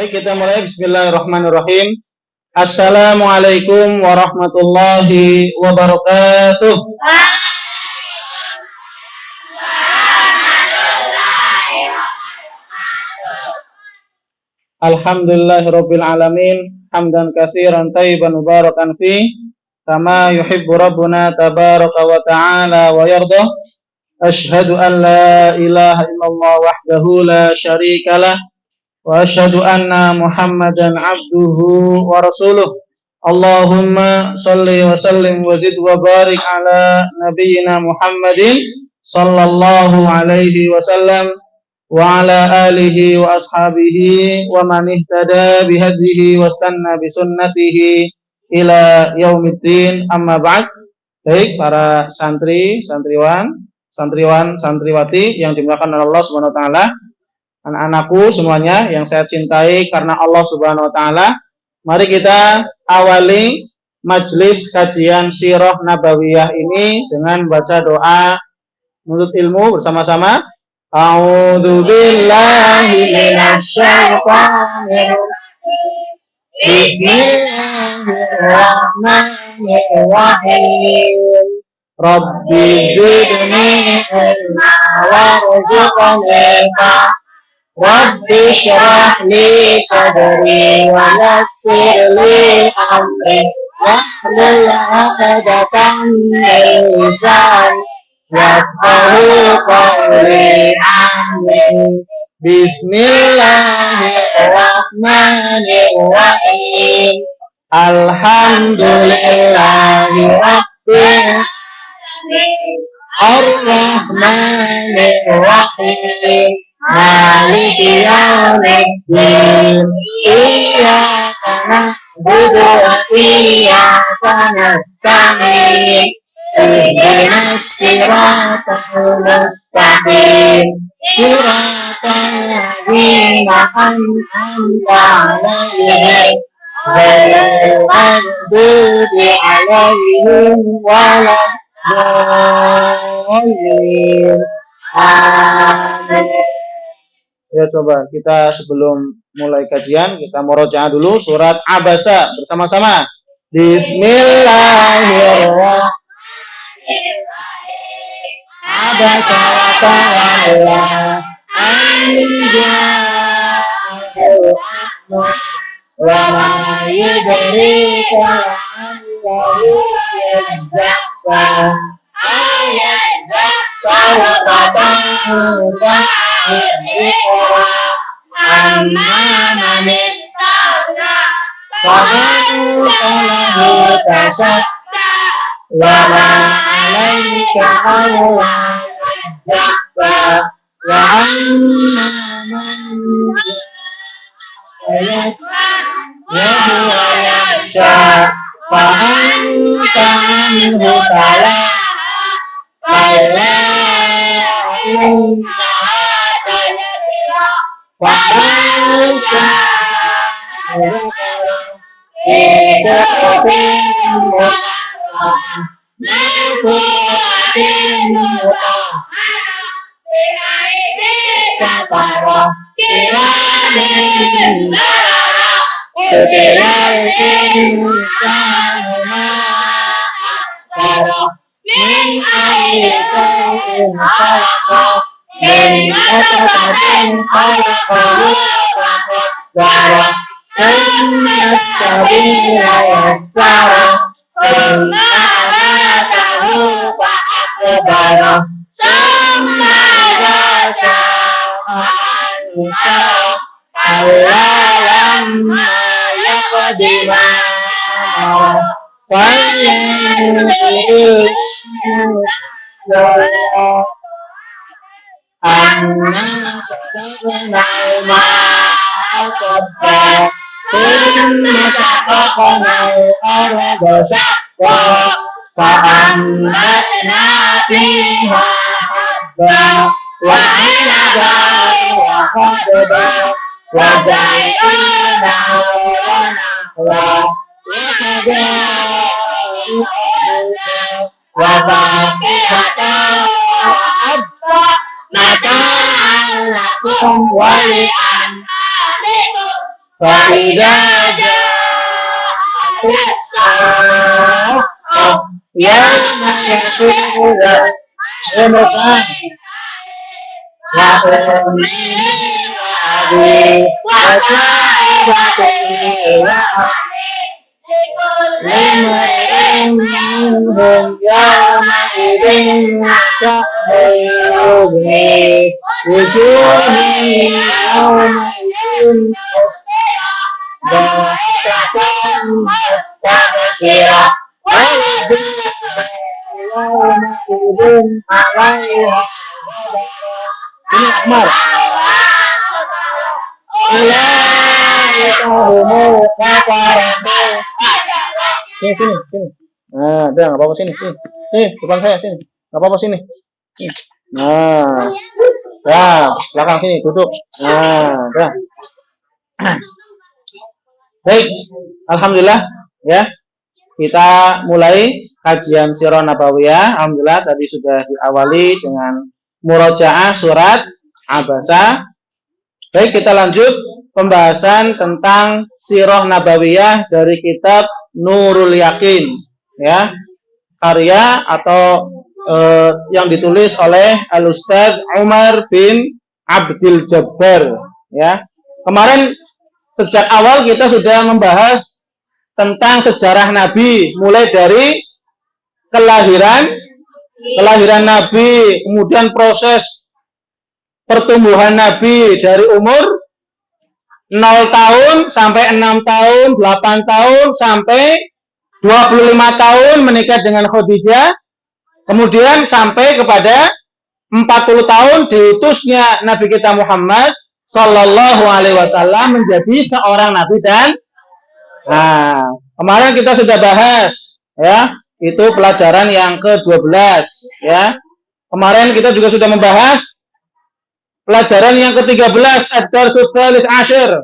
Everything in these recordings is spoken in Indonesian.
Baik, kita mulai. Bismillahirrahmanirrahim. Assalamualaikum warahmatullahi wabarakatuh. Alhamdulillahirabbil alamin, hamdan katsiran thayyiban mubarakan fi kama yuhibbu rabbuna tabaraka wa ta'ala wa yarda. Asyhadu an la ilaha illallah wahdahu la syarikalah wa asyhadu anna Muhammadan abduhu wa rasuluh. Allahumma salli wa sallim wa zid wa barik ala nabiyyina Muhammadin sallallahu alaihi wasallam wa ala alihi wa ashabihi wa man ihtada bihadihi wa sanna bi sunnatihi ila yaumiddin, amma ba'd. Baik para santri, santriwati yang dimuliakan oleh Allah Subhanahu wa taala, anak-anakku semuanya yang saya cintai karena Allah Subhanahu wa taala, mari kita awali majelis kajian Sirah Nabawiyah ini dengan baca doa menuntut ilmu bersama-sama. A'udzu billahi minasy syaithanir rajim. Bismillahirrahmanirrahim. Rabbi zidni ilma warzuqni Rabbi syrah li sadri wa yassir li amri wahlul 'uqdatam min lisani yafqahu qawli. Amin. Bismillahirrahmanirrahim. Alhamdulillahi rabbil alamin. Ar-Rahmanir-Rahim. Maliki yaumiddin. Iyyaka na'budu wa iyyaka nasta'in. Ihdinas siratal mustaqim. Siratal ladzina an'amta 'alaihim ghairil maghdubi 'alaihim waladdallin. Amin. Ya, coba kita sebelum mulai kajian kita murojaah dulu surat Abasa bersama-sama. Bismillahirrahmanirrahim. Abasa wa tawalla an ja'ahu wa ma yudrika la'allahu yazzakka amma man istagna fa'alahu tasadda wa ma 'alaika Allah yazzakka wa amma man yas'a wa huwa yakhsha fa'anta anhu talaha kalla Ya ini Umar. Sini. Nah, udah nggak apa-apa sini. Depan saya sini. Nggak apa-apa sini. Nah, ya, belakang sini duduk. Nah, udah. Baik, alhamdulillah ya. Kita mulai kajian Sirah Nabawiyah. Alhamdulillah tadi sudah diawali dengan murojaah surat Abasa. Baik, kita lanjut pembahasan tentang Sirah Nabawiyah dari kitab Nurul Yakin, ya, karya atau yang ditulis oleh Al-Ustaz Umar bin Abdul Jabbar, ya. Kemarin sejak awal kita sudah membahas tentang sejarah Nabi, mulai dari kelahiran Nabi, kemudian proses pertumbuhan Nabi dari umur 0 tahun sampai 6 tahun, 8 tahun sampai 25 tahun menikah dengan Khadijah, kemudian sampai kepada 40 tahun diutusnya Nabi kita Muhammad Sallallahu Alaihi Wasallam menjadi seorang Nabi. Dan kemarin kita sudah bahas, ya, itu pelajaran yang ke-12, ya. Kemarin kita juga sudah membahas pelajaran yang ke-13, Ad-Darsus Tsalits Asyir,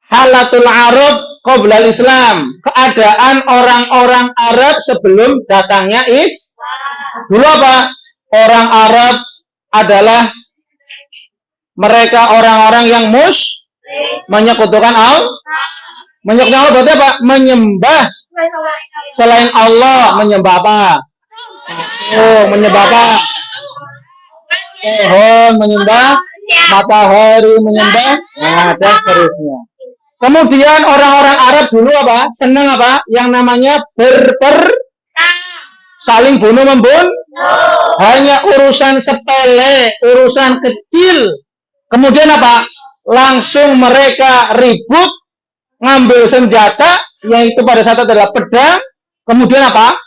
Halatul Arab Qabla Islam, keadaan orang-orang Arab sebelum datangnya Dulu apa? Orang Arab adalah mereka orang-orang yang menyekutukan Allah. Menyekutukan Allah berarti apa? Menyembah selain Allah. Menyembah apa? Menyembah apa? Pohon, menyembah matahari, menyembah, dan seterusnya. Kemudian orang-orang Arab dulu apa? Senang apa? Yang namanya saling bunuh-membunuh. Hanya urusan sepele, urusan kecil. Kemudian apa? Langsung mereka ribut, ngambil senjata, yaitu pada saat adalah pedang. Kemudian apa?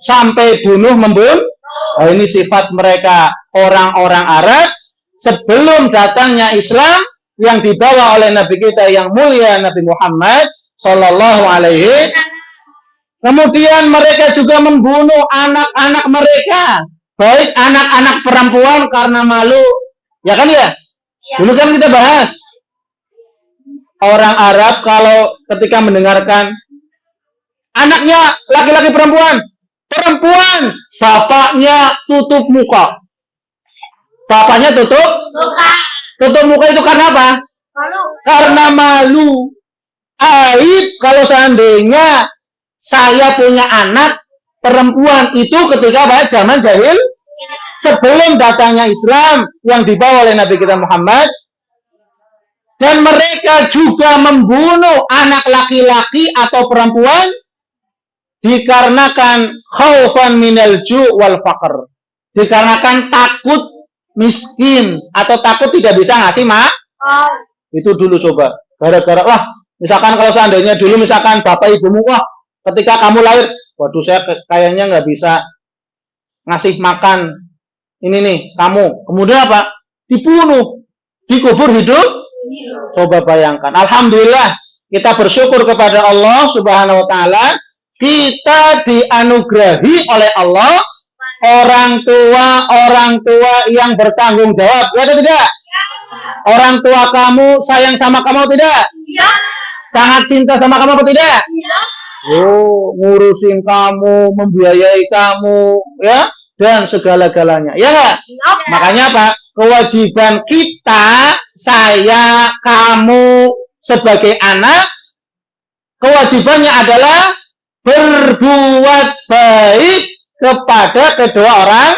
Sampai bunuh-membunuh. Nah, ini sifat mereka orang-orang Arab sebelum datangnya Islam yang dibawa oleh Nabi kita yang mulia Nabi Muhammad Sallallahu Alaihi. Kemudian mereka juga membunuh anak-anak mereka, baik anak-anak perempuan karena malu, ya kan ya? Dulu kan kita bahas orang Arab kalau ketika mendengarkan anaknya laki-laki perempuan, bapaknya tutup muka. Bapaknya tutup muka itu karena apa? Karena malu. Aib kalau seandainya saya punya anak perempuan itu ketika zaman jahil sebelum datangnya Islam yang dibawa oleh Nabi kita Muhammad. Dan mereka juga membunuh anak laki-laki atau perempuan dikarenakan khaufan minal ju' wal faqr, dikarenakan takut miskin atau takut tidak bisa ngasih itu dulu. Coba gara-gara misalkan kalau seandainya dulu misalkan bapak ibumu ketika kamu lahir, waduh saya kayaknya nggak bisa ngasih makan ini nih kamu, kemudian apa? Dibunuh, dikubur hidup. Coba bayangkan. Alhamdulillah kita bersyukur kepada Allah Subhanahu Wa Taala, kita dianugerahi oleh Allah orang tua yang bertanggung jawab, ya atau tidak? Orang tua kamu sayang sama kamu tidak? Sangat cinta sama kamu atau tidak? Ngurusin kamu, membiayai kamu, ya, dan segala-galanya, ya nggak? Makanya apa? Kewajiban kita, saya, kamu sebagai anak, kewajibannya adalah berbuat baik kepada kedua orang,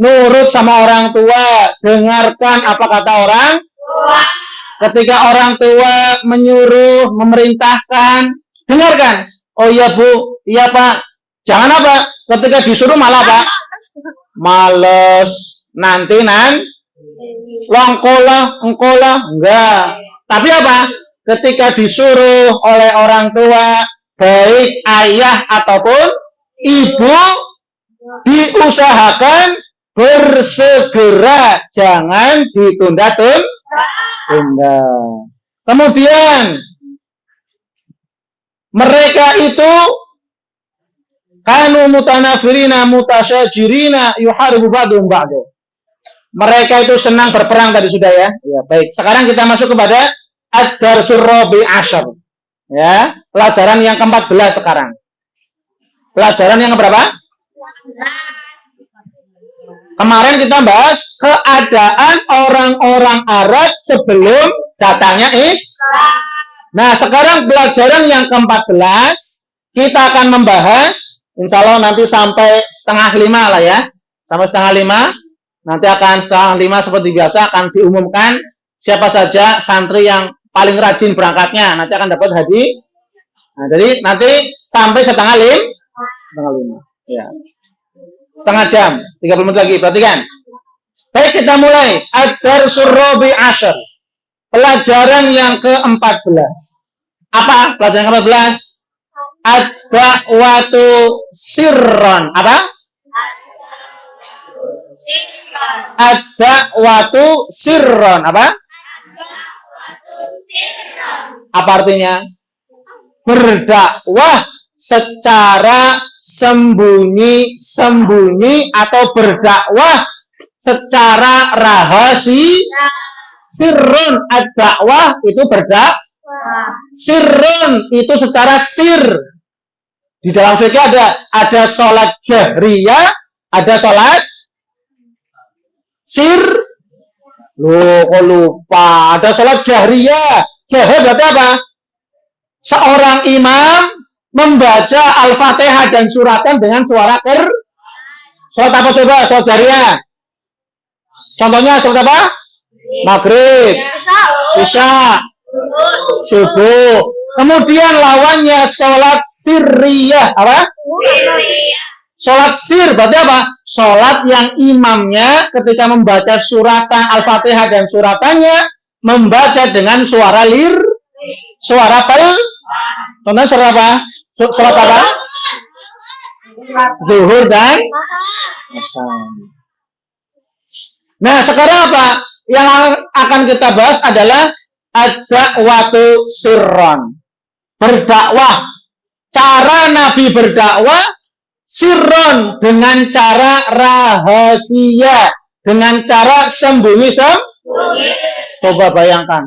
nurut sama orang tua, dengarkan apa kata orang tua. Ketika orang tua menyuruh, memerintahkan, dengarkan. Oh iya Bu, iya Pak. Jangan apa? Ketika disuruh malah Pak, males, nanti longkolah, engkolah, enggak. Tapi apa? Ketika disuruh oleh orang tua, baik ayah ataupun ibu, diusahakan bersegera, jangan ditunda-tunda. Kemudian mereka itu kanu mutanafirina mutasyajirina yuharibu ba'dhum ba'dha. Mereka itu senang berperang tadi sudah ya. Ya, baik. Sekarang kita masuk kepada ad-darsul rabi asyar. Ya, pelajaran yang ke-14 sekarang. Pelajaran yang keberapa? Kemarin kita bahas keadaan orang-orang Arab sebelum datangnya Islam. Nah, sekarang pelajaran yang ke-14 kita akan membahas, insya Allah nanti sampai 4:30 lah ya. Sampai 4:30. Nanti akan 4:30 seperti biasa akan diumumkan siapa saja santri yang paling rajin berangkatnya. Nanti akan dapat hadiah. Nah, jadi nanti sampai 4:30. Ya. Setengah jam, 30 menit lagi, perhatikan. Baik, kita mulai. Ad-darsul rabi asyar. Pelajaran yang ke-14. Apa pelajaran yang ke-14? Ad-da'watu sirron. Apa? Ad-da'watu sirron. Apa? Apa artinya? Berdakwah secara sembunyi-sembunyi atau berdakwah secara rahasia. Sirrun ad-dakwah itu berdakwah. Sirrun itu secara sir. Di dalam fikih ada sholat jahriyah, ada sholat sir. Loh, kok lupa? Ada sholat jahriyah. Jahr berarti apa? Seorang imam membaca Al-Fatihah dan suratan dengan suara Sholat apa coba? Sholat jahriyah. Contohnya sholat apa? Maghrib, isya, subuh. Kemudian lawannya sholat sirriyah. Apa? Sholat sir berarti apa? Sholat yang imamnya ketika membaca suratan Al-Fatihah dan suratannya membaca dengan suara suara Contohnya suara apa? Sholat apa? Zuhur dan asar. Nah, sekarang apa? Yang akan kita bahas adalah ad-da'watu sirron. Berdakwah. Cara Nabi berdakwah sirron, dengan cara rahasia, dengan cara sembunyi-sembunyi. Coba bayangkan.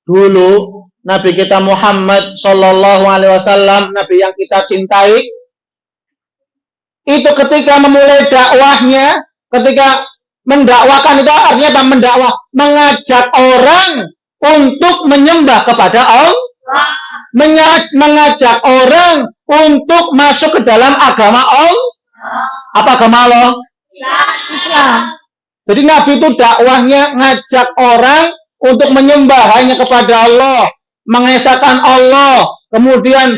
Dulu Nabi kita Muhammad Sallallahu Alaihi Wasallam, Nabi yang kita cintai, itu ketika memulai dakwahnya, ketika mendakwakan itu artinya apa? Mendakwah, mengajak orang untuk menyembah kepada Allah, mengajak orang untuk masuk ke dalam agama Allah. Apa agama Allah? Islam. Jadi Nabi itu dakwahnya ngajak orang untuk menyembah hanya kepada Allah, mengesahkan Allah, kemudian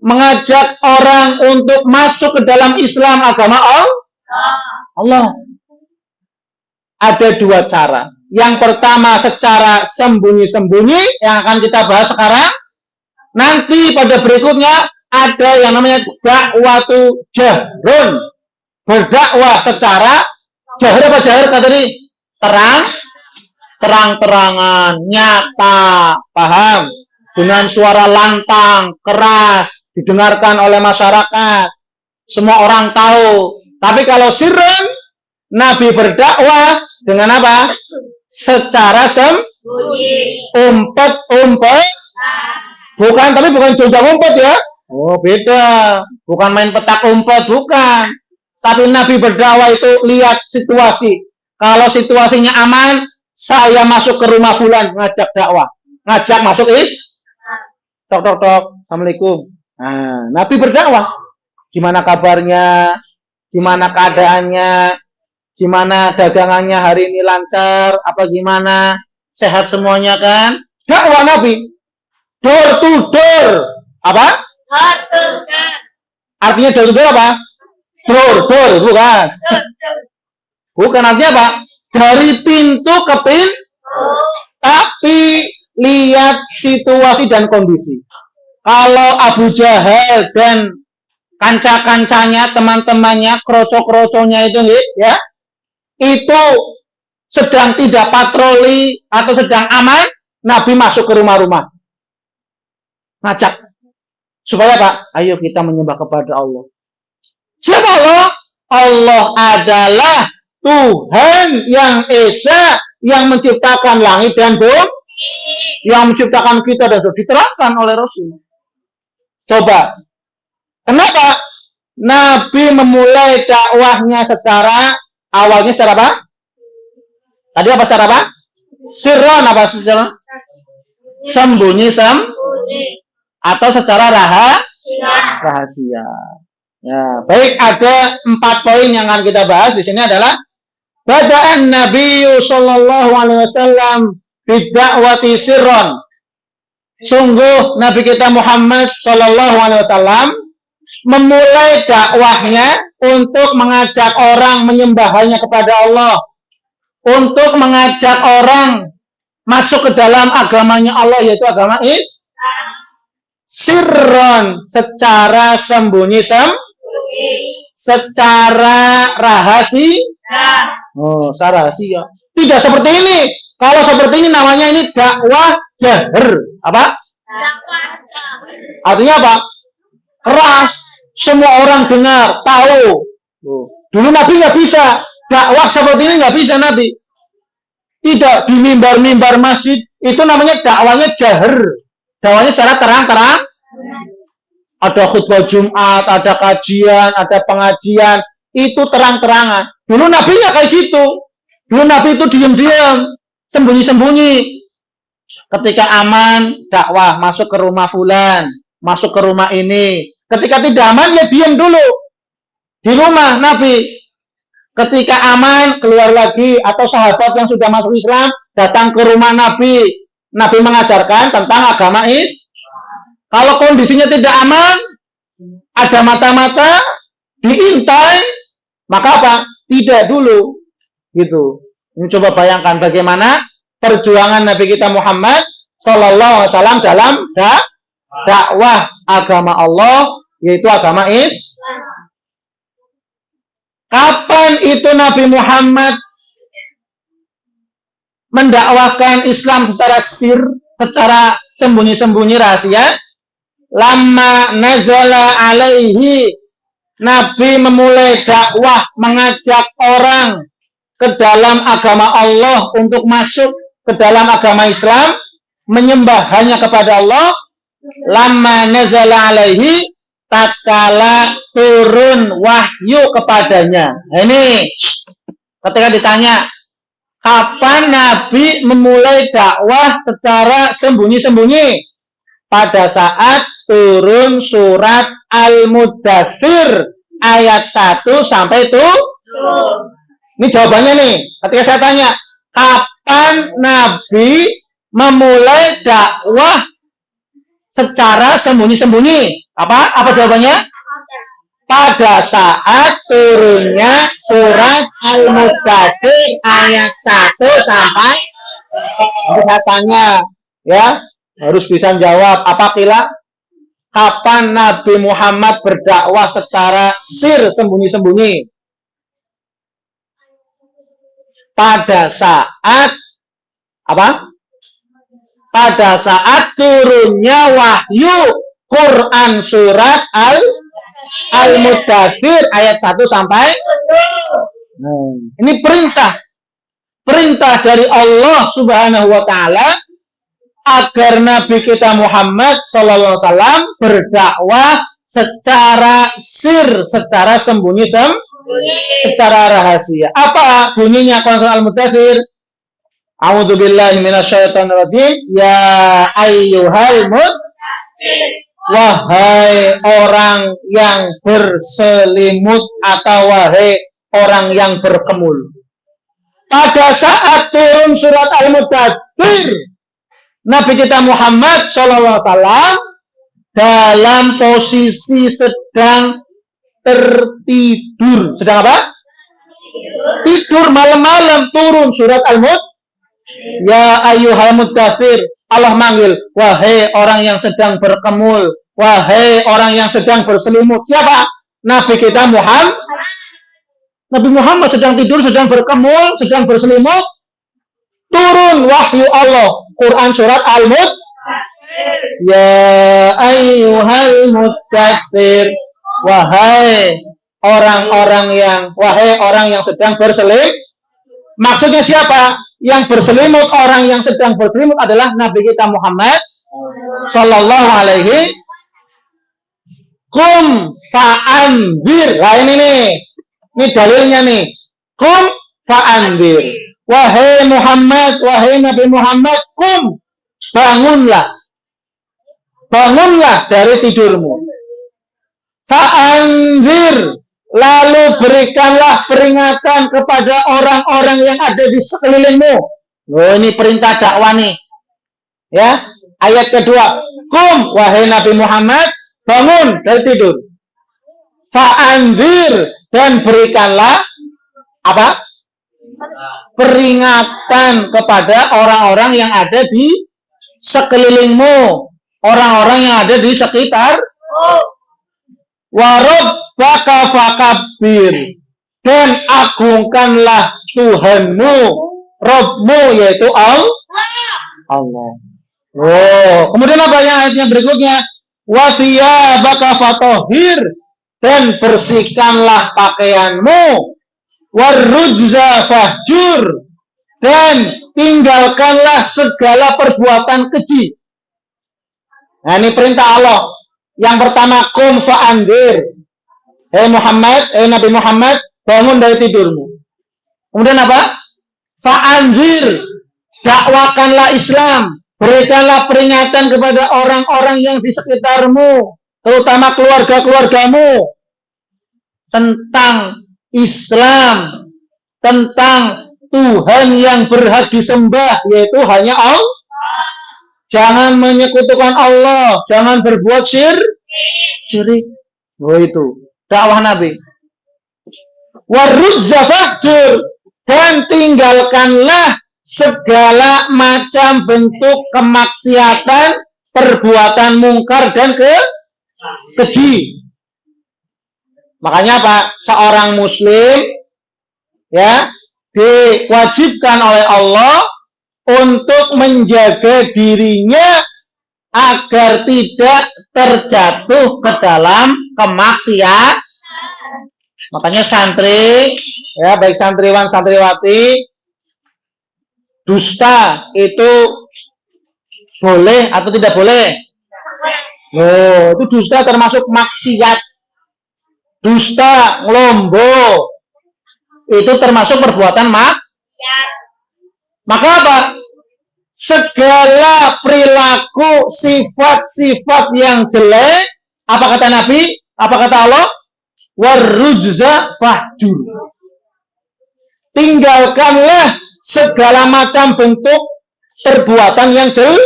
mengajak orang untuk masuk ke dalam Islam, agama Allah. Ada dua cara. Yang pertama secara sembunyi-sembunyi yang akan kita bahas sekarang. Nanti pada berikutnya ada yang namanya dakwatu jahrun. Berdakwah secara jahr apa jahr tadi? Terang-terangan, nyata, paham? Dengan suara lantang, keras, didengarkan oleh masyarakat. Semua orang tahu. Tapi kalau sirrun, Nabi berdakwah dengan apa? Secara umpet. Tapi bukan jenjang umpet ya. Oh, beda. Bukan main petak umpet, bukan. Tapi Nabi berdakwah itu lihat situasi. Kalau situasinya aman, saya masuk ke rumah fulan ngajak dakwah. Ngajak masuk Tok tok tok. Assalamualaikum. Nah, Nabi berdakwah. Gimana kabarnya? Gimana keadaannya? Gimana dagangannya hari ini lancar? Apa gimana? Sehat semuanya kan? Dakwah Nabi. Door to door. Apa? Door to door. Artinya door to door apa? Door, bukan. Bukan, artinya apa? Dari pintu ke pintu. Tapi lihat situasi dan kondisi. Kalau Abu Jahal dan kanca-kancanya, teman-temannya, kroco-kroconya itu ya, itu sedang tidak patroli atau sedang aman, Nabi masuk ke rumah-rumah. Ngajak. Supaya Pak, ayo kita menyembah kepada Allah. Siapa Allah? Allah adalah Tuhan yang Esa, yang menciptakan langit dan bumi, yang menciptakan kita dan sudah diterangkan oleh Rasul. Coba, kenapa Nabi memulai dakwahnya secara awalnya secara apa? Tadi apa secara apa? Sirron apa secara? Sembunyi atau secara rahasia. Ya, baik, ada 4 poin yang akan kita bahas di sini adalah bada'an Nabi sallallahu alaihi wasallam bidda'wati sirron. Sungguh Nabi kita Muhammad sallallahu alaihi wasallam memulai dakwahnya untuk mengajak orang menyembah hanya kepada Allah, untuk mengajak orang masuk ke dalam agamanya Allah, yaitu agama Islam. Sirron, secara sembunyi secara rahasia. Oh, secara rahasia. Tidak seperti ini. Kalau seperti ini namanya ini dakwah jahar. Apa? Dakwah jahar. Artinya apa? Keras. Semua orang dengar, tahu. Dulu Nabi nggak bisa. Dakwah seperti ini nggak bisa Nabi. Tidak di mimbar-mimbar masjid. Itu namanya dakwahnya jahar. Dakwahnya secara terang-terang. Ada khutbah Jumat, ada kajian, ada pengajian. Itu terang-terangan. Dulu Nabi nggak kayak gitu. Dulu Nabi itu diam-diam, sembunyi-sembunyi. Ketika aman, dakwah, masuk ke rumah fulan, masuk ke rumah ini. Ketika tidak aman, ya diam dulu. Di rumah Nabi. Ketika aman, keluar lagi. Atau sahabat yang sudah masuk Islam, datang ke rumah Nabi. Nabi mengajarkan tentang agama Islam. Kalau kondisinya tidak aman, ada mata-mata, diintai, maka apa? Tidak dulu. Gitu. Ini coba bayangkan bagaimana perjuangan Nabi kita Muhammad sallallahu alaihi wasallam dalam dakwah agama Allah, yaitu agama Islam. Kapan itu Nabi Muhammad mendakwahkan Islam secara sir, secara sembunyi-sembunyi rahasia? Lama nazala alaihi, Nabi memulai dakwah, mengajak orang ke dalam agama Allah untuk masuk ke dalam agama Islam, menyembah hanya kepada Allah. Lama nazala alaihi, tatkala turun wahyu kepadanya. Nah, ini ketika ditanya kapan Nabi memulai dakwah secara sembunyi-sembunyi, pada saat turun surat Al-Muddathir ayat 1 sampai 7. Ini jawabannya nih. Ketika saya tanya, kapan Nabi memulai dakwah secara sembunyi-sembunyi? Apa jawabannya? Pada saat turunnya surat Al-Muddathir ayat 1 sampai. Nanti saya tanya, ya, harus bisa jawab. Apabila kapan Nabi Muhammad berdakwah secara sir, sembunyi-sembunyi? Pada saat apa? Pada saat turunnya wahyu Quran surat Al-Muddathir ayat 1 sampai. Ini perintah dari Allah Subhanahu wa taala agar Nabi kita Muhammad sallallahu alaihi wasallam berdakwah secara sir, secara sembunyi-sembunyi, secara rahasia. Apa bunyinya Quran Al-Muddathir? A'udzubillahi minasyaitonir rajim. Ya ayyuhal Wahai orang yang berselimut atau wahai orang yang berkemul. Pada saat turun surat Al-Muddatsir, Nabi kita Muhammad SAW dalam posisi sedang tertidur. Sedang apa? Tidur malam-malam, turun surat Al-Muddatsir. Ya ayyuhal muddatsir, Allah manggil, wahai orang yang sedang berkemul, wahai orang yang sedang berselimut. Siapa? Nabi kita Muhammad. Nabi Muhammad sedang tidur, sedang berkemul, sedang berselimut. Turun wahyu Allah, Quran surat Al-Muddatsir. Ya ayyuhal muddatsir, wahai orang yang sedang berselimut. Maksudnya siapa? Yang berselimut, orang yang sedang berselimut adalah Nabi kita Muhammad Sallallahu Alaihi. Kum fa'anbir. Nah ini dalilnya nih. Kum fa'anbir. Wahai Muhammad, wahai Nabi Muhammad, kum, bangunlah. Bangunlah dari tidurmu. Fa'anbir. Lalu berikanlah peringatan kepada orang-orang yang ada di sekelilingmu. Oh, ini perintah dakwah nih. Ya, ayat kedua. Kum, wahai Nabi Muhammad, bangun dari tidur. Fa'anzir, dan berikanlah apa? Peringatan kepada orang-orang yang ada di sekelilingmu. Orang-orang yang ada di sekitar. Warabbaka fakabbir, dan agungkanlah Tuhanmu, Rabbmu, yaitu Allah. Oh, kemudian apa yang ayatnya berikutnya? Wasiyabaka fatahhir, dan bersihkanlah pakaianmu. Warrujza fahjur, dan tinggalkanlah segala perbuatan keji. Nah, ini perintah Allah. Yang pertama, kum fa'andir. Hei Muhammad, hei Nabi Muhammad, bangun dari tidurmu. Kemudian apa? Fa'andir. Dakwakanlah Islam. Berikanlah peringatan kepada orang-orang yang di sekitarmu, terutama keluarga-keluargamu, tentang Islam, tentang Tuhan yang berhak disembah, yaitu hanya Allah. Jangan menyekutukan Allah, jangan berbuat syirik. Oh, itu dakwah Nabi. Warujza fahjur, dan tinggalkanlah segala macam bentuk kemaksiatan, perbuatan mungkar dan keji. Makanya Pak, seorang muslim ya diwajibkan oleh Allah untuk menjaga dirinya agar tidak terjatuh ke dalam kemaksiatan. Makanya santri, ya baik santriwan santriwati, dusta itu boleh atau tidak boleh? Oh, itu dusta termasuk maksiat. Dusta, ngelombo, itu termasuk perbuatan maksiat. Maka apa? Segala perilaku, sifat-sifat yang jelek, apa kata Nabi? Apa kata Allah? Warujza fahjur. Tinggalkanlah segala macam bentuk perbuatan yang jelek,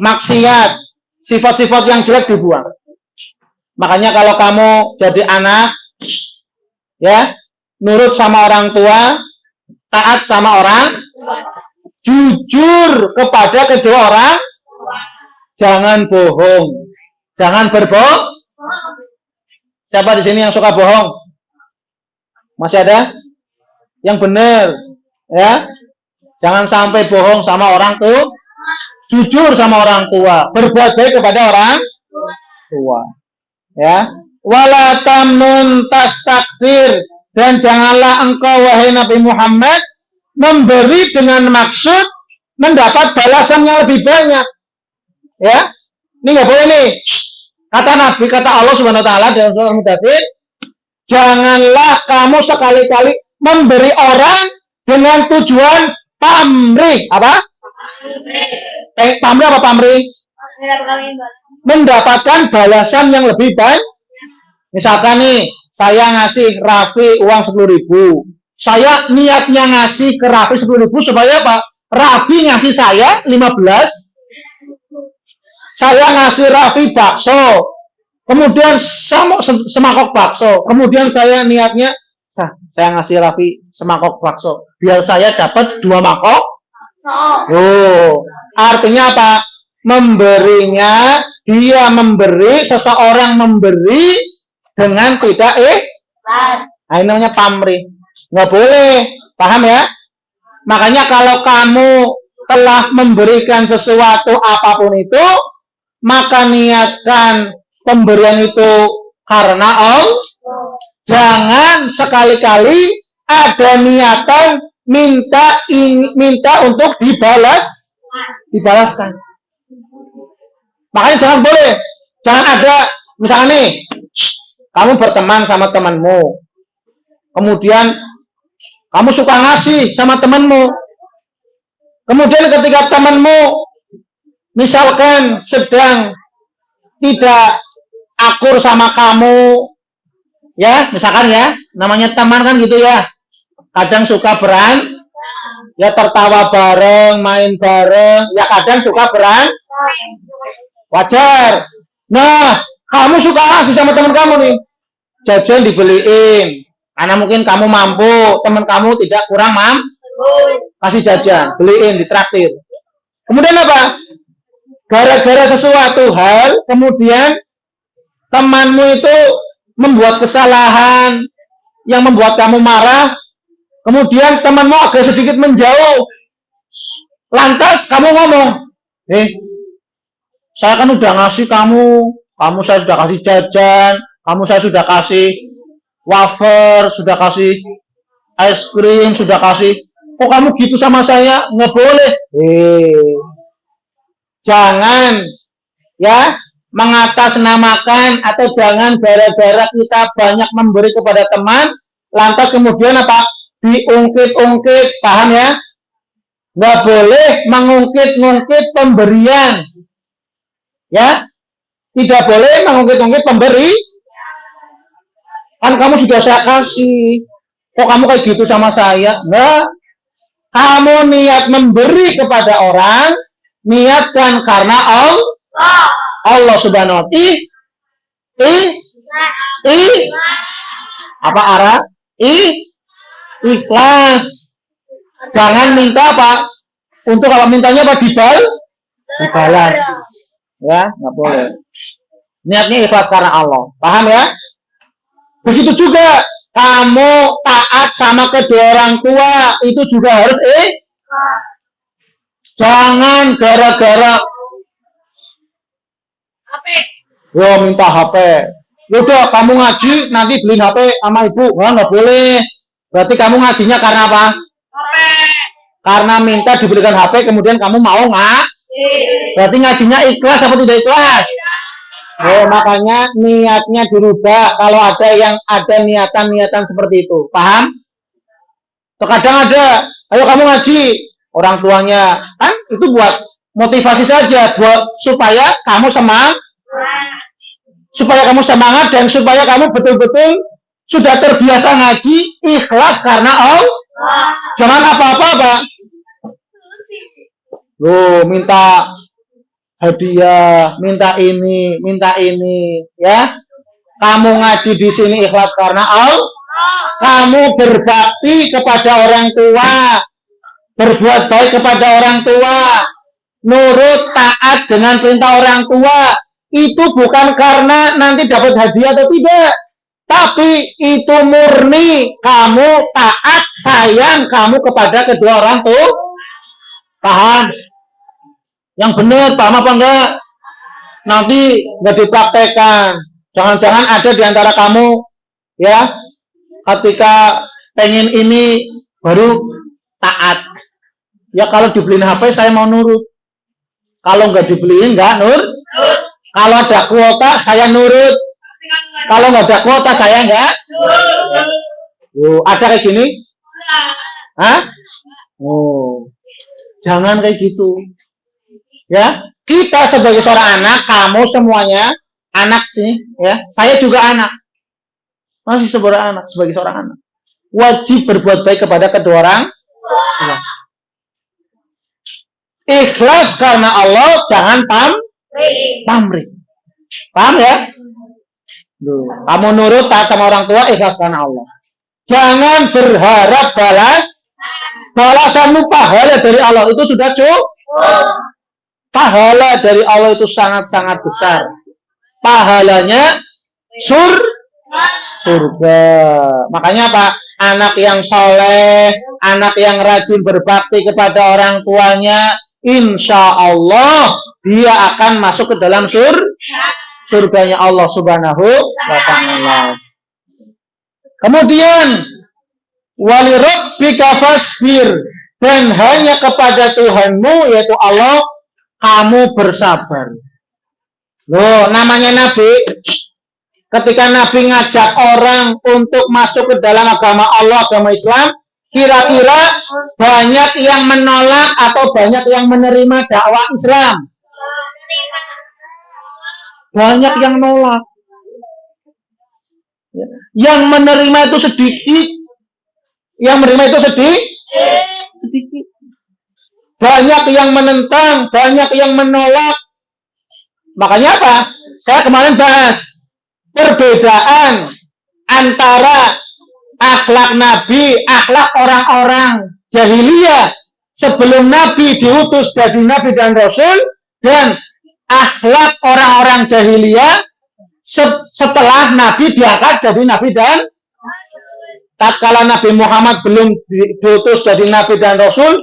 maksiat, sifat-sifat yang jelek dibuang. Makanya kalau kamu jadi anak, ya, nurut sama orang tua, taat sama orang, jujur kepada kedua orang, jangan bohong, jangan berbohong. Siapa di sini yang suka bohong? Masih ada? Yang benar, ya. Jangan sampai bohong sama orang tua, jujur sama orang tua, berbuat baik kepada orang tua, ya. Wala tamnun tastakbir, dan janganlah engkau wahai Nabi Muhammad memberi dengan maksud mendapat balasan yang lebih banyak, ya. Ini nggak boleh nih. Kata Nabi, kata Allah Subhanahu Wa Taala dalam surah Al-Muddatsir, janganlah kamu sekali-kali memberi orang dengan tujuan pamrih. Apa? Pamrih apa pamrih? mendapatkan balasan yang lebih baik. Misalkan nih, saya ngasih Raffi uang 10.000. Saya niatnya ngasih ke Raffi 10.000 supaya apa? Raffi ngasih saya 15. Saya ngasih Raffi bakso. Kemudian semangkok bakso. Kemudian saya niatnya, saya ngasih Raffi semangkok bakso. Biar saya dapat 2 mangkok. Oh, artinya apa? Memberinya, dia memberi, seseorang memberi dengan tidak nah, ini namanya pamrih. Nggak boleh, paham ya? Makanya kalau kamu telah memberikan sesuatu apapun itu, maka niatkan pemberian itu karena Allah. Jangan sekali-kali ada niatan minta untuk dibalaskan. Makanya jangan boleh, jangan ada misalnya nih, kamu berteman sama temanmu, kemudian kamu suka ngasih sama temanmu, kemudian ketika temanmu misalkan sedang tidak akur sama kamu, ya misalkan ya, namanya teman kan gitu ya, kadang suka ya tertawa bareng, main bareng, ya kadang suka wajar. Nah, kamu suka ngasih sama teman kamu nih, jajan dibeliin, karena mungkin kamu mampu, teman kamu tidak kurang kasih jajan, beliin, ditraktir. Kemudian apa? Gara-gara sesuatu hal, kemudian temanmu itu membuat kesalahan yang membuat kamu marah, kemudian temanmu agak sedikit menjauh, lantas kamu ngomong, saya kan udah ngasih kamu saya sudah kasih jajan, saya sudah kasih wafer, sudah kasih es krim, sudah kasih, kok kamu gitu sama saya? Nggak boleh. Jangan ya mengatasnamakan, atau jangan gara-gara kita banyak memberi kepada teman, lantas kemudian apa? Diungkit-ungkit, paham ya? Nggak boleh mengungkit-ungkit pemberian. Ya, tidak boleh mengungkit-ungkit pemberi. Kan kamu sudah saya kasih, kok kamu kayak gitu sama saya? Nah, kamu niat memberi kepada orang, niatkan karena Allah Subhanahu wa ta'ala. Apa arah? Ikhlas. Jangan minta apa? Untuk kalau mintanya apa? Dibalas. Ya, nggak boleh. Niatnya ikhlas karena Allah. Paham ya? Begitu juga kamu taat sama kedua orang tua, itu juga harus jangan gara-gara minta HP. Udah kamu ngaji, nanti beliin HP sama ibu. Nggak boleh. Berarti kamu ngajinya karena apa? Karena minta diberikan HP, kemudian kamu mau nggak? Berarti ngajinya ikhlas apa tidak ikhlas? Makanya niatnya dirubah kalau ada yang ada niatan-niatan seperti itu. Paham? Terkadang ada, ayo kamu ngaji, orang tuanya kan itu buat motivasi saja, buat supaya kamu semangat, dan supaya kamu betul-betul sudah terbiasa ngaji, ikhlas karena Allah. Jangan apa-apa. Minta hadiah, minta ini, ya. Kamu ngaji di sini ikhlas karena Allah. Kamu berbakti kepada orang tua, berbuat baik kepada orang tua, nurut taat dengan perintah orang tua, itu bukan karena nanti dapat hadiah atau tidak, tapi itu murni kamu taat, sayang kamu kepada kedua orang tua. Paham? Yang benar, paham apa enggak? Nanti nggak dipraktekkan. Jangan-jangan ada di antara kamu, ya, ketika pengen ini baru taat. Ya kalau dibeliin HP saya mau nurut. Kalau nggak dibeliin nggak Kalau ada kuota saya nurut. Kalau nggak ada kuota saya nggak. Ada kayak gini? Hah? Jangan kayak gitu. Ya, kita sebagai seorang anak, kamu semuanya anak nih, ya. Saya juga anak. Masih sebagai seorang anak. Wajib berbuat baik kepada kedua orang tua. Ikhlas karena Allah, jangan pamrih. Paham ya? Kamu nurut taat sama orang tua, ikhlas karena Allah. Jangan berharap balasanmu pahala dari Allah itu sudah cukup. Pahala dari Allah itu sangat-sangat besar. Pahalanya surga. Makanya apa? Anak yang soleh, anak yang rajin berbakti kepada orang tuanya, insya Allah dia akan masuk ke dalam surganya Allah Subhanahu wa Ta'ala. Kemudian wali rabbika fasbir, dan hanya kepada Tuhanmu yaitu Allah kamu bersabar. Loh, namanya Nabi. Ketika Nabi ngajak orang untuk masuk ke dalam agama Allah, agama Islam, kira-kira banyak yang menolak atau banyak yang menerima dakwah Islam? Banyak yang nolak. Yang menerima itu sedikit. Yang menerima itu sedikit. Banyak yang menentang, banyak yang menolak. Makanya apa? Saya kemarin bahas perbedaan antara akhlak Nabi, akhlak orang-orang jahiliyah sebelum Nabi diutus jadi Nabi dan Rasul, dan akhlak orang-orang jahiliyah setelah Nabi diangkat jadi Nabi dan tatkala Nabi Muhammad belum diutus jadi Nabi dan Rasul,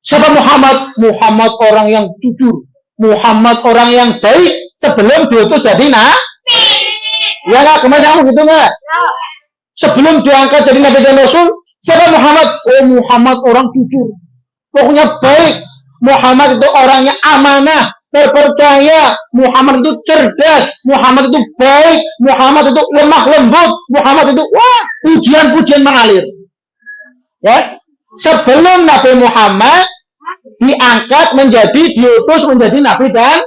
siapa Muhammad? Muhammad orang yang jujur, Muhammad orang yang baik sebelum diutus jadi Nabi. Ya nggak, kemarin kamu gitu nggak? Sebelum diangkat jadi Nabi dan Rasul, siapa Muhammad? Oh, Muhammad orang jujur, pokoknya baik. Muhammad itu orangnya amanah, terpercaya. Muhammad itu cerdas, Muhammad itu baik, Muhammad itu lemah lembut, Muhammad itu wah, pujian-pujian mengalir. Ya, sebelum Nabi Muhammad diangkat diutus menjadi Nabi dan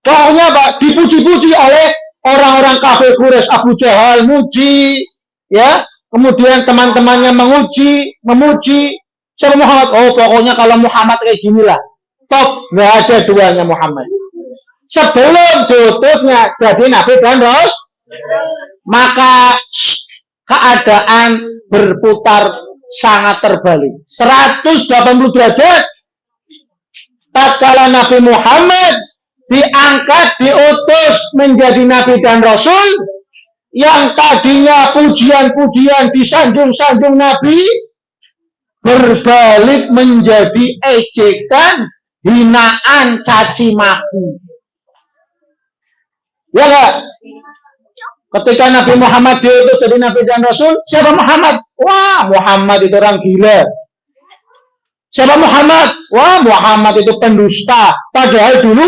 pokoknya Pak, dipuji-puji oleh orang-orang kafir Quraisy, Abu Jahal muji, ya, kemudian teman-temannya memuji. Siapa Muhammad? Oh, pokoknya kalau Muhammad kayak ginilah, top, nggak ada duanya Muhammad. Sebelum diutusnya jadi Nabi dan Rasul, maka keadaan berputar sangat terbalik, 180 derajat. Tatkala Nabi Muhammad diangkat, diutus menjadi Nabi dan Rasul, yang tadinya pujian-pujian, disanjung-sanjung Nabi, berbalik menjadi ejekan, hinaan, caci maki. Ya enggak? Ketika Nabi Muhammad diutus jadi Nabi dan Rasul, siapa Muhammad? Wah, Muhammad itu orang gila. Siapa Muhammad? Wah, Muhammad itu pendusta. Padahal dulu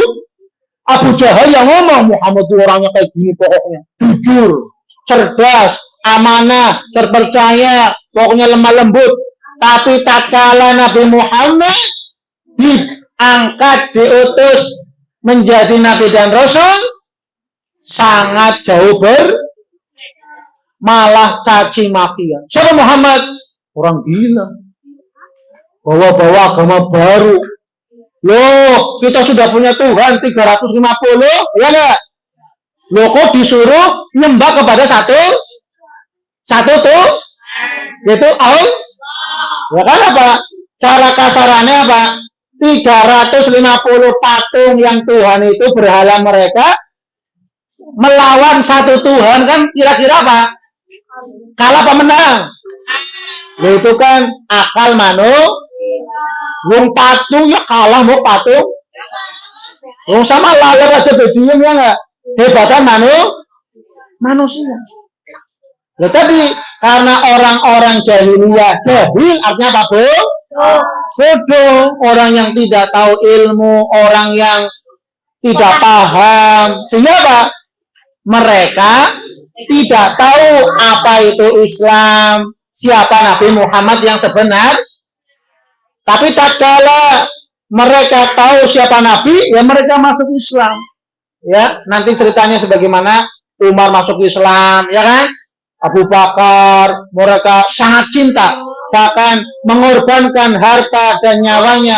Abu Jahal yang ngomong, Muhammad itu orangnya kayak gini pokoknya. Jujur, cerdas, amanah, terpercaya, pokoknya lemah lembut. Tapi tatkala Nabi Muhammad diangkat, diutus menjadi Nabi dan Rasul, sangat jauh malah caci makian. Siapa Muhammad? Orang gila. Bawa-bawa agama baru. Loh, kita sudah punya Tuhan 350, ya enggak? Loh, kok disuruh nyembah kepada satu tuh, yaitu Allah. Ya kan apa? Cara kasarannya apa? 350 patung yang Tuhan itu berhala mereka melawan satu Tuhan, kan kira-kira apa? Kalah apa menang? Itu kan akal wong patung ya kalah mau patung. Wong sama laler aja bediem ya enggak? Hebatan manusia. Ya tadi karena orang-orang jahiliyah, jahil artinya apa, Bu? Bodoh, orang yang tidak tahu ilmu, orang yang tidak paham. Sehingga apa? Mereka tidak tahu apa itu Islam, siapa Nabi Muhammad yang sebenar. Tapi tatkala mereka tahu siapa Nabi, ya mereka masuk Islam. Ya, nanti ceritanya sebagaimana Umar masuk Islam, ya kan? Abu Bakar, mereka sangat cinta, bahkan mengorbankan harta dan nyawanya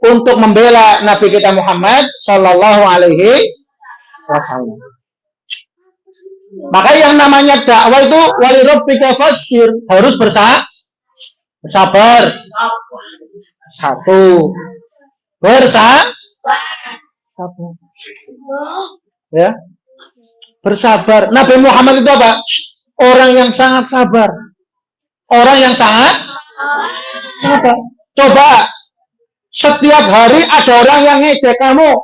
untuk membela Nabi kita Muhammad Sallallahu Alaihi Wasallam. Maka yang namanya dakwah itu wali rabbika fasbir, harus bersabar. Satu, bersabar. Ya, bersabar. Nabi Muhammad itu apa? Orang yang sangat sabar. Orang yang sangat sabar. Coba setiap hari ada orang yang ngejek kamu.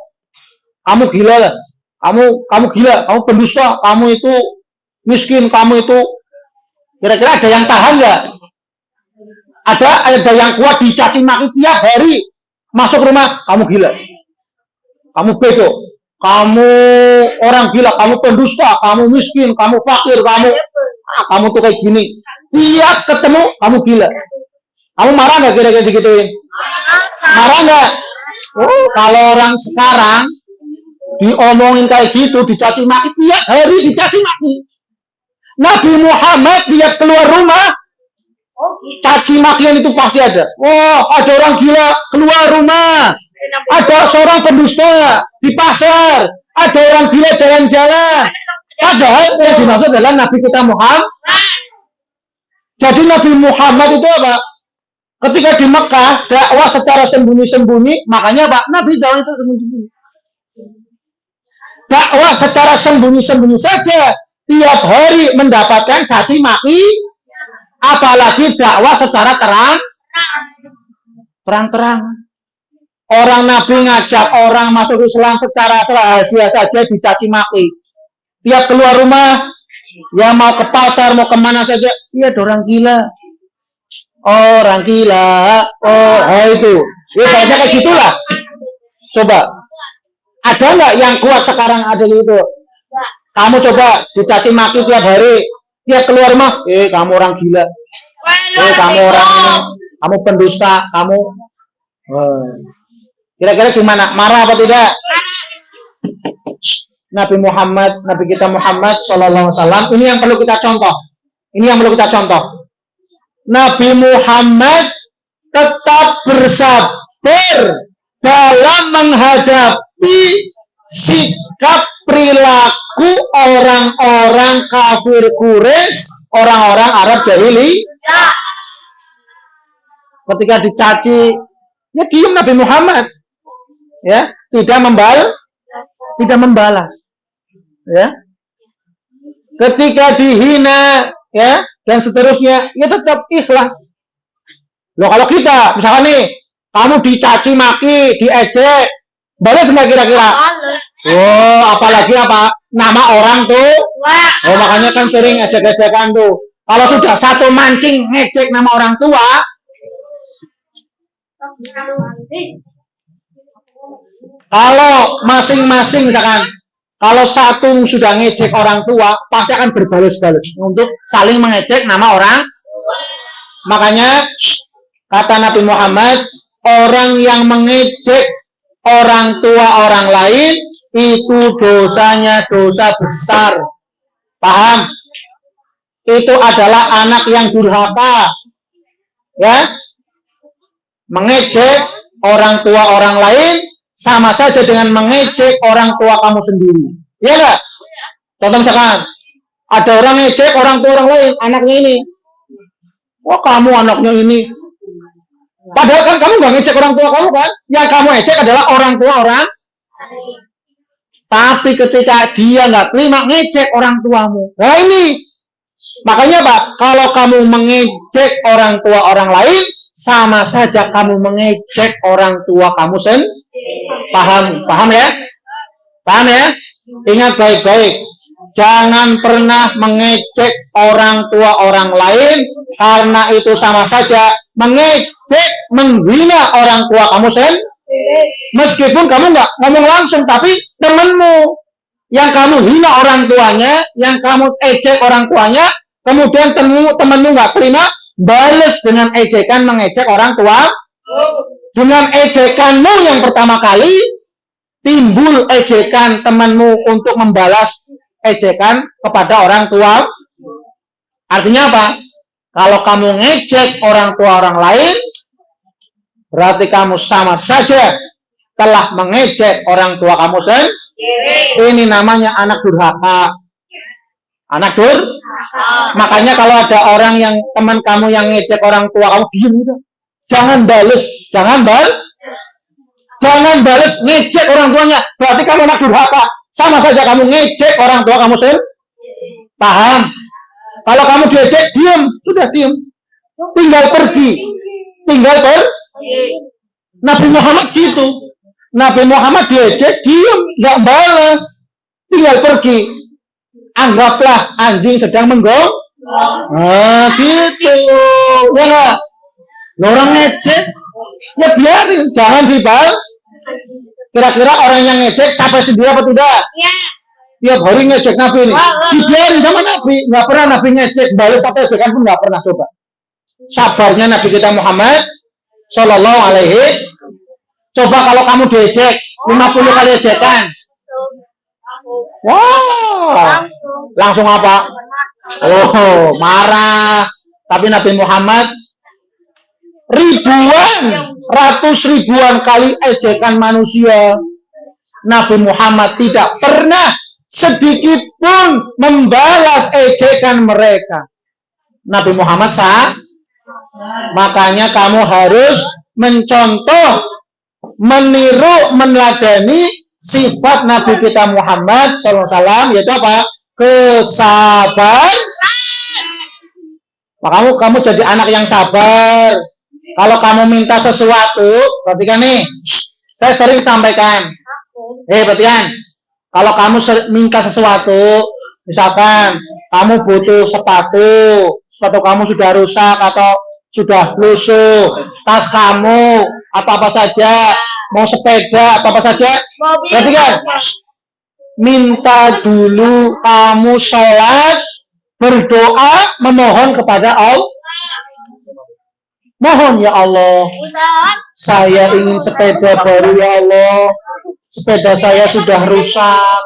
Kamu gila lah. Kamu gila, kamu pendusta, kamu itu miskin, kamu itu kira-kira ada yang tahan nggak? Ada yang kuat dicaci maki tiap hari. Masuk rumah, kamu gila. Kamu bego. Kamu orang gila, kamu pendusta, kamu miskin, kamu fakir, kamu tuh kayak gini. Tiap ketemu, kamu gila. Kamu marah nggak kira-kira digituin? Marah nggak? Oh, kalau orang sekarang diomongin kayak gitu, dicaci maki tiap hari, dicaci maki. Nabi Muhammad tiap keluar rumah, caci makian itu pasti ada. Oh, ada orang gila keluar rumah. Ada seorang pendusta di pasar, ada orang gila jalan-jalan. Padahal yang dimaksud adalah Nabi kita Muhammad. Jadi Nabi Muhammad itu apa? Ketika di Mekah dakwah secara sembunyi-sembunyi, makanya Pak Nabi dakwah secara sembunyi-sembunyi. Dakwah secara sembunyi-sembunyi saja, tiap hari mendapatkan caci maki, apalagi dakwah secara terang-terang. Orang Nabi ngajak orang masuk Islam secara rahasia saja dicaci maki. Tiap keluar rumah, ya mau ke pasar, mau kemana saja, iya orang gila. Orang gila. Oh, itu. Ya kayaknya kayak gitulah. Coba. Ada nggak yang kuat sekarang ada gitu? Kamu coba dicaci maki tiap hari. Tiap keluar rumah, kamu orang gila. Kamu orang ini. Kamu pendusta, kamu. Kira-kira gimana? Marah apa tidak? Nabi Muhammad, Nabi kita Muhammad Sallallahu Alaihi Wasallam, ini yang perlu kita contoh. Ini yang perlu kita contoh. Nabi Muhammad tetap bersabar dalam menghadapi sikap perilaku orang-orang kafir Quraisy, orang-orang Arab jahili. Ketika dicaci, ya diam Nabi Muhammad. Ya, tidak membalas. Ya. Ketika dihina, ya, dan seterusnya, ya tetap ikhlas. Loh, kalau kita, misalkan nih, kamu dicaci maki, diejek, balas nggak kira-kira? Oh, apalagi apa? Nama orang tuh. Oh, makanya kan sering ejek-ejekan tuh. Kalau sudah satu mancing ngecek nama orang tua, kalau masing-masing misalkan, kalau satu sudah ngecek orang tua, pasti akan berbalas-balas untuk saling mengecek nama orang. Makanya kata Nabi Muhammad, orang yang mengecek orang tua orang lain itu dosanya dosa besar. Paham? Itu adalah anak yang durhaka. Ya? Mengecek orang tua orang lain sama saja dengan mengecek orang tua kamu sendiri. Iya enggak? Contoh misalkan ada orang ngecek orang tua orang lain, anaknya ini. Wah, kamu anaknya ini. Padahal kan kamu nggak ngecek orang tua kamu kan? Yang kamu ngecek adalah orang tua orang. Tapi ketika dia nggak terima ngecek orang tuamu. Nah ini. Makanya Pak, kalau kamu mengecek orang tua orang lain, sama saja kamu mengecek orang tua kamu sendiri. Paham ya? Paham ya? Ingat baik-baik. Jangan pernah mengecek orang tua orang lain, karena itu sama saja mengecek, menghina orang tua kamu sendiri. Meskipun kamu nggak ngomong langsung, tapi temanmu yang kamu hina orang tuanya, yang kamu ejek orang tuanya, kemudian temanmu nggak terima, balas dengan ejekan mengecek orang tua. Dengan ejekanmu yang pertama kali, timbul ejekan temanmu untuk membalas ejekan kepada orang tua. Artinya apa? Kalau kamu ngejek orang tua orang lain, berarti kamu sama saja telah mengejek orang tua kamu sendiri. Ini namanya anak durhaka. Anak durhaka. Makanya kalau ada orang yang teman kamu yang ngejek orang tua kamu, diam udah. Jangan bales, jangan bales ngejek orang tuanya. Berarti kamu anak durhaka. Sama saja kamu ngejek orang tua kamu sendiri. Paham? Kalau kamu diejek, diam, sudah diam. Tinggal pergi. Nabi Muhammad gitu. Nabi Muhammad diejek, diam, nggak balas, tinggal pergi. Anggaplah anjing sedang menggong. Nah, gitu. Ya nggak? Orang ngejek, ya biarin, jangan dibalas. Kira-kira orang yang ngejek capek sendiri apa tidak? Tiap hari ngejek Nabi ini, dibiarin sama Nabi. Nggak pernah Nabi ngejek, balas atau ejekan pun nggak pernah. Coba. Sabarnya Nabi kita Muhammad Sallallahu Alaihi. Coba kalau kamu diejek 50 kali ejekan. Wow. Langsung apa? Oh, marah. Tapi Nabi Muhammad ratus ribuan kali ejekan manusia. Nabi Muhammad tidak pernah sedikit pun membalas ejekan mereka. Nabi Muhammad sah. Makanya kamu harus mencontoh, meniru, meneladani sifat Nabi kita Muhammad SAW, yaitu apa? Kesabar. Kamu jadi anak yang sabar. Kalau kamu minta sesuatu, perhatikan nih, saya sering sampaikan. Perhatikan, kalau kamu minta sesuatu, misalkan kamu butuh sepatu kamu sudah rusak atau sudah lusuh, tas kamu atau apa saja, mau sepeda atau apa saja, perhatikan, minta dulu kamu sholat, berdoa, memohon kepada Allah. Mohon ya Allah, saya ingin sepeda baru ya Allah, sepeda saya sudah rusak,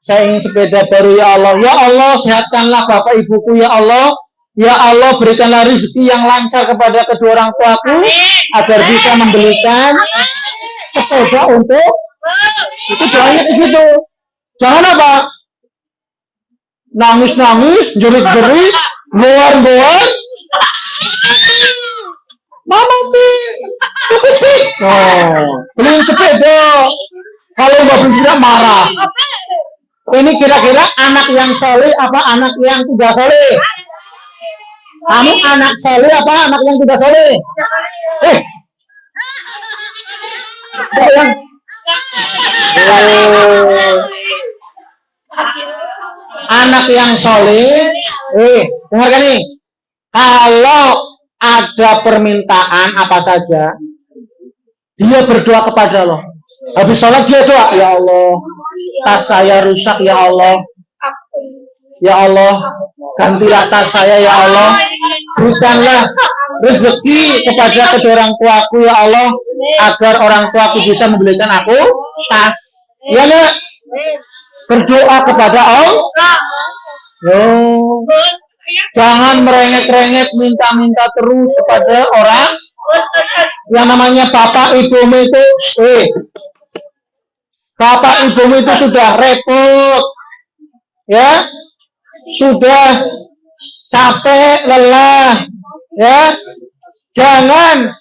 saya ingin sepeda baru ya Allah. Ya Allah, sehatkanlah bapak ibuku ya Allah. Ya Allah, berikanlah rezeki yang lancar kepada kedua orang tuaku agar bisa membelikan sepeda untuk itu. Doanya begitu. Jangan apa? Nangis-nangis, jerit-jerit, goar-goar. Mama beliin sepeda. Kalau nggak beli tidak marah. Ini kira-kira anak yang soleh apa anak yang tidak soleh? Kamu anak soleh apa anak yang tidak soleh? Anak yang soleh, dengarkan nih. Kalau ada permintaan apa saja, dia berdoa kepada Allah. Habis sholat dia doa, ya Allah, tas saya rusak ya Allah. Ya Allah, gantilah tas saya ya Allah. Berikanlah rezeki kepada kedua orang tuaku ya Allah, agar orang tuaku bisa membelikan aku tas. Ya enggak? Berdoa kepada Allah. Jangan merengek-rengek, minta-minta terus kepada orang. Yang namanya bapak ibumu itu, bapak ibumu itu sudah repot, ya, sudah capek, lelah, ya. Jangan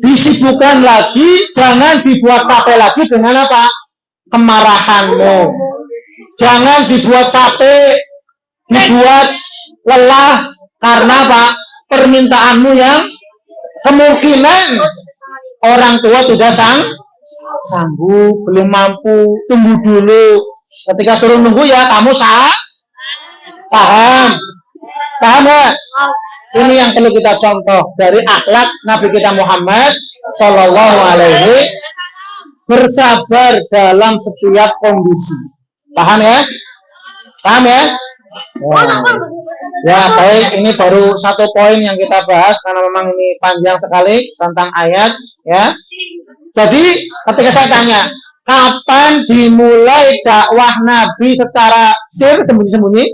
disibukkan lagi, jangan dibuat capek lagi dengan apa? Kemarahanmu. Jangan dibuat capek, dibuat lelah karena apa? Permintaanmu yang kemungkinan orang tua tidak sanggup, belum mampu. Tunggu dulu. Ketika suruh nunggu ya kamu paham ya? Ini yang perlu kita contoh dari akhlak Nabi kita Muhammad Sallallahu Alaihi. Bersabar dalam setiap kondisi. Paham ya? Paham ya? Ya, baik, ini baru satu poin yang kita bahas karena memang ini panjang sekali tentang ayat, ya. Jadi, ketika saya tanya, kapan dimulai dakwah Nabi secara sembunyi-sembunyi?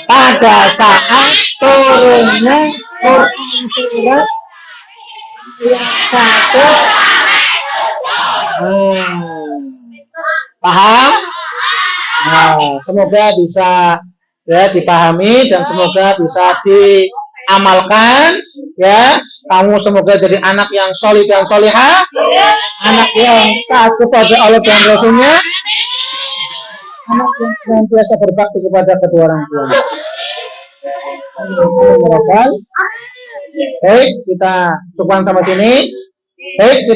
Pada saat turunnya Quran surat yang satu. Paham? Nah, semoga bisa ya dipahami dan semoga bisa diamalkan, ya. Kamu semoga jadi anak yang solih dan solihah, anak yang taat kepada Allah dan Rasulnya, anak yang senantiasa berbakti kepada kedua orang tua. Baik, kita cukupkan sampai sini. Baik,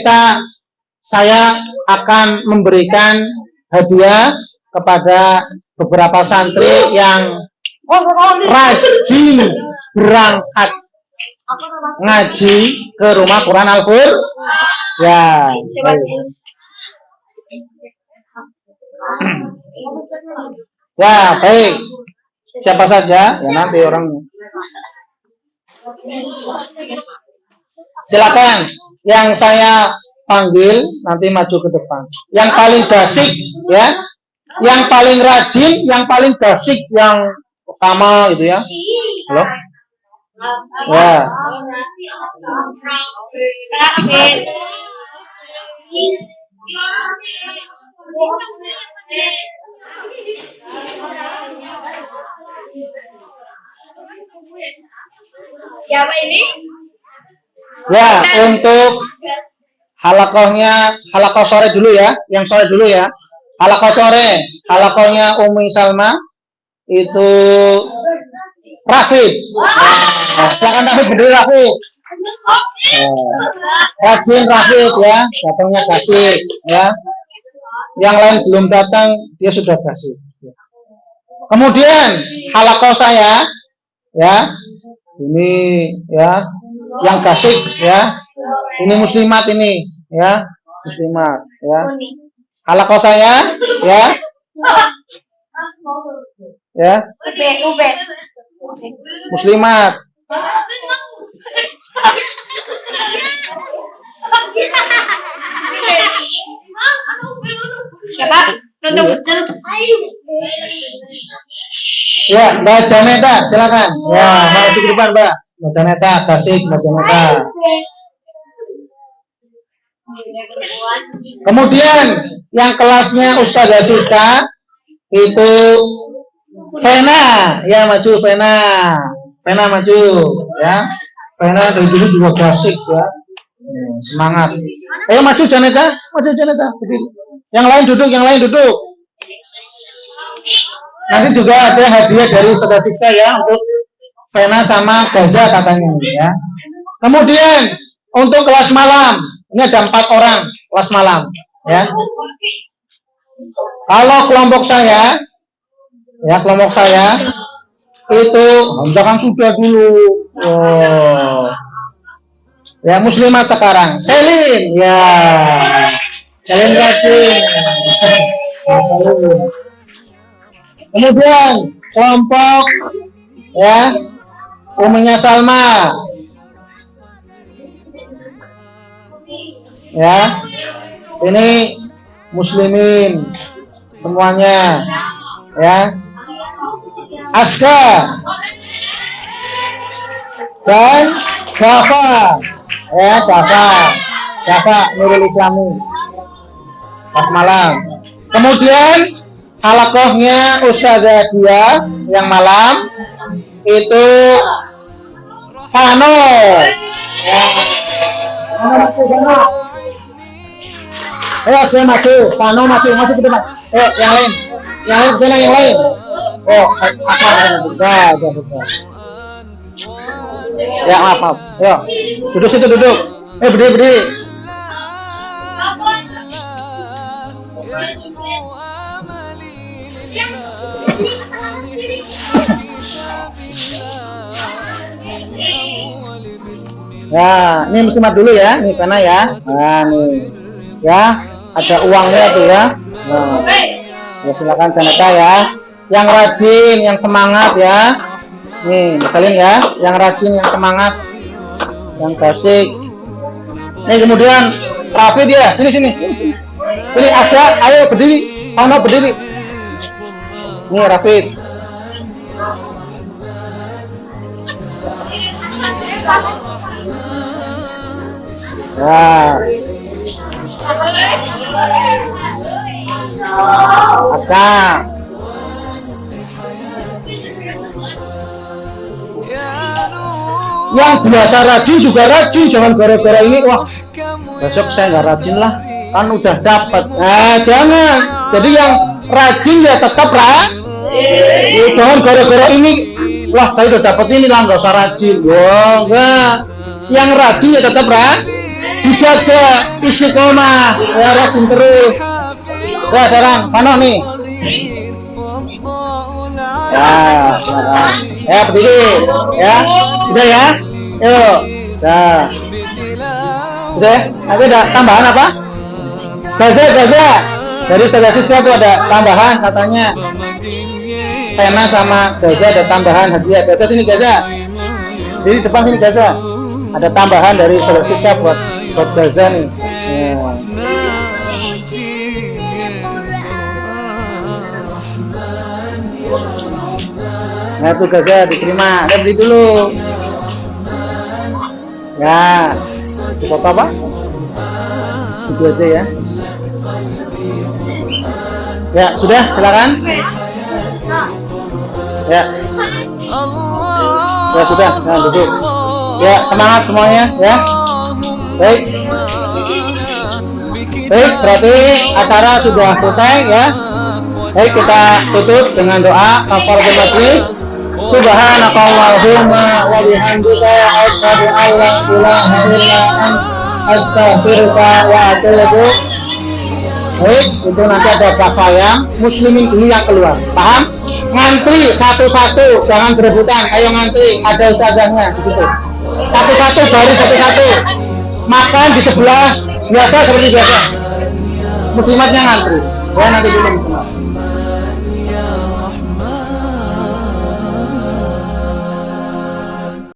saya akan memberikan hadiah kepada beberapa santri yang rajin berangkat ngaji ke rumah Quran Al-Qur. Ya. Ya, baik. Siapa saja? Ya nanti orang. Silakan. Yang saya panggil nanti maju ke depan. Yang paling basic, ya. Yang paling rajin, yang paling basic, yang pertama itu ya. Halo? Ya. Siapa ini? Ya, untuk halakoh sore dulu ya, yang sore dulu ya. Halakoh sore, halakohnya Umi Salma itu Rafid. Nah, silakan Rafid, berdiri Rafid. Rajin Rafid ya, datangnya kasih ya. Yang lain belum datang, dia sudah kasih. Kemudian halakoh saya ya, ini ya, yang kasih ya, ini muslimat ini ya, muslimat ya. Halakoh saya ya, ya, muslimat. Siapa? Ya, Mbak Janeta, silakan. Ya, maju ke depan, Mbak. Mbak Janeta, Tasik, Mbak Janeta. Kemudian yang kelasnya Ustazah Siska itu Vena, ya maju Vena. Vena maju, ya. Vena dari dulu juga klasik ya. Semangat. Ayo maju Janeta, maju Janeta. Yang lain duduk, yang lain duduk. Nanti juga ada hadiah dari Ustazah Siska ya untuk Vena sama Gaza katanya ya. Kemudian untuk kelas malam, ini ada 4 orang kelas malam ya. Kalau kelompok saya itu jangan sudah dulu. Oh. Ya muslimat sekarang. Selin ya. Selin rajin. Kemudian kelompok ya Uminya Salma. Ya. Ini muslimin semuanya. Ya. Aska dan Dafa. Ya, Dafa Nurul Islami. Pas malam. Kemudian halakohnya Ustazah dia yang malam itu Pano. Ya. Ayo saya maju, Pano maju ke depan. Yang lain kesana yang lain. Oh, apa udah besar. Ya maaf. Ayo, duduk situ duduk. Berdiri. Ya, ini muslimat dulu ya, ini karena ya. Nah, nih. Ya, ada uangnya tuh ya. Nah. Ya silakan Janeta ya. yang rajin, yang semangat ya. Nih, kalian ya, yang rajin, yang semangat, yang basik. Nih kemudian Rafid ya, sini. Ini Asda, ayo berdiri, Ono berdiri. Nih Rafid. Ya. Asda. Yang biasa rajin juga rajin, jangan gara-gara ini wah besok saya nggak rajin lah, kan udah dapat. Nah jangan, jadi yang rajin ya tetap jangan gara-gara ini wah saya udah dapat ini lah nggak usah rajin. Enggak, yang rajin ya tetap dijaga istiqomah ya, rajin terus ya. Sekarang Pano nih ya berdiri ya, sudah ya, yuk sudah. Nanti ada tambahan apa? Gaza dari saudara Siska itu ada tambahan katanya, pena sama Gaza ada tambahan hadiah. Gaza sini, Gaza di depan sini, Gaza ada tambahan dari saudara Siska buat Gaza nih ya. Nah tuh Gaza diterima, ada beli dulu ya. Foto apa? Itu aja ya. Ya sudah, silakan. Ya sudah, nah duduk. Ya semangat semuanya ya. Baik, berarti acara sudah selesai ya. Baik, kita tutup dengan doa kafaratul majlis. Subhanakallahumma wa bihamdika asyhadu an la ilaha illa anta astaghfiruka wa atubu. Baik, itu nanti ada Pak Sayang, muslimin dulu yang keluar. Paham? Ngantri satu-satu, jangan berebutan. Ayo ngantri, ada ustazahnya begitu. Satu-satu, baru satu-satu. Makan di sebelah, biasa seperti biasa. Muslimatnya ngantri. Ya nanti dulu.